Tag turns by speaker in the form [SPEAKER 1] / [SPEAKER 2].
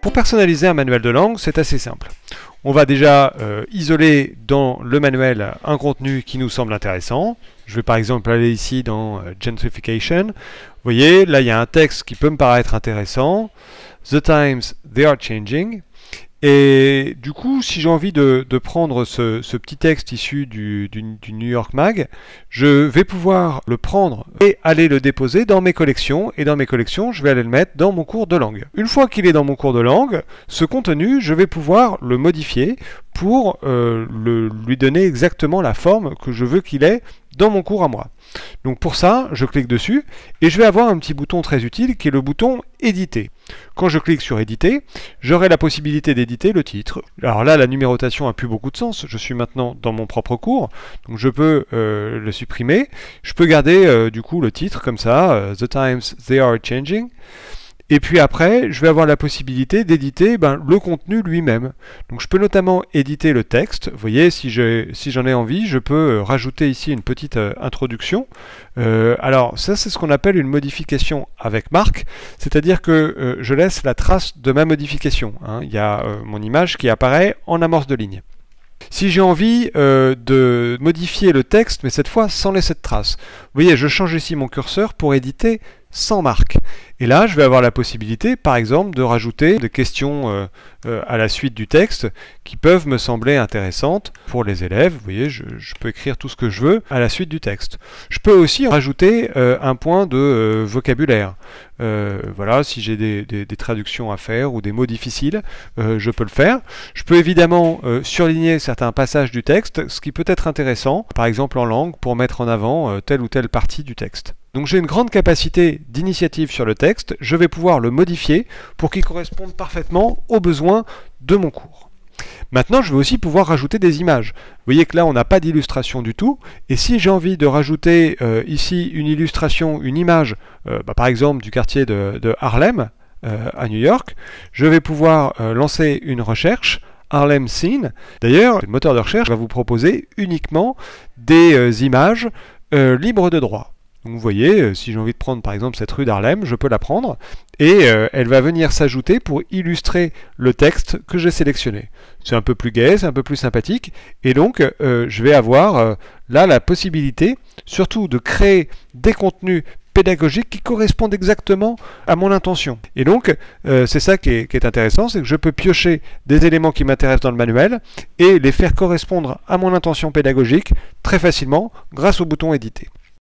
[SPEAKER 1] Pour personnaliser un manuel de langue, c'est assez simple. On va déjà isoler dans le manuel un contenu qui nous semble intéressant. Je vais par exemple aller ici dans Gentrification. Vous voyez, là il y a un texte qui peut me paraître intéressant. The times, they are changing. Et du coup, si j'ai envie de prendre ce petit texte issu du New York Mag, je vais pouvoir le prendre et aller le déposer dans mes collections. Et dans mes collections, je vais aller le mettre dans mon cours de langue. Une fois qu'il est dans mon cours de langue, ce contenu, je vais pouvoir le modifier pour lui donner exactement la forme que je veux qu'il ait dans mon cours à moi. Donc pour ça, je clique dessus et je vais avoir un petit bouton très utile qui est le bouton éditer. Quand je clique sur éditer, j'aurai la possibilité d'éditer le titre. Alors là, la numérotation n'a plus beaucoup de sens. Je suis maintenant dans mon propre cours, donc je peux le supprimer. Je peux garder du coup le titre comme ça, The Times They Are Changing. Et puis après, je vais avoir la possibilité d'éditer le contenu lui-même. Donc je peux notamment éditer le texte. Vous voyez, si j'en ai envie, je peux rajouter ici une petite introduction. Alors ça, c'est ce qu'on appelle une modification avec marque, c'est-à-dire que je laisse la trace de ma modification. Il y a mon image qui apparaît en amorce de ligne. Si j'ai envie de modifier le texte, mais cette fois sans laisser de trace, vous voyez, je change ici mon curseur pour éditer sans marque. Et là, je vais avoir la possibilité, par exemple, de rajouter des questions à la suite du texte qui peuvent me sembler intéressantes pour les élèves. Vous voyez, je peux écrire tout ce que je veux à la suite du texte. Je peux aussi rajouter un point de vocabulaire. Voilà, si j'ai des traductions à faire ou des mots difficiles, je peux le faire. Je peux évidemment surligner certains passages du texte, ce qui peut être intéressant, par exemple en langue, pour mettre en avant telle ou telle partie du texte. Donc j'ai une grande capacité d'initiative sur le texte, je vais pouvoir le modifier pour qu'il corresponde parfaitement aux besoins de mon cours. Maintenant, je vais aussi pouvoir rajouter des images. Vous voyez que là, on n'a pas d'illustration du tout. Et si j'ai envie de rajouter ici une illustration, une image, par exemple du quartier de Harlem, à New York, je vais pouvoir lancer une recherche, Harlem Scene. D'ailleurs, le moteur de recherche va vous proposer uniquement des images libres de droit. Donc vous voyez, si j'ai envie de prendre par exemple cette rue d'Harlem, je peux la prendre et elle va venir s'ajouter pour illustrer le texte que j'ai sélectionné. C'est un peu plus gai, c'est un peu plus sympathique et donc je vais avoir là la possibilité surtout de créer des contenus pédagogiques qui correspondent exactement à mon intention. Et donc, c'est ça qui est intéressant, c'est que je peux piocher des éléments qui m'intéressent dans le manuel et les faire correspondre à mon intention pédagogique très facilement grâce au bouton éditer.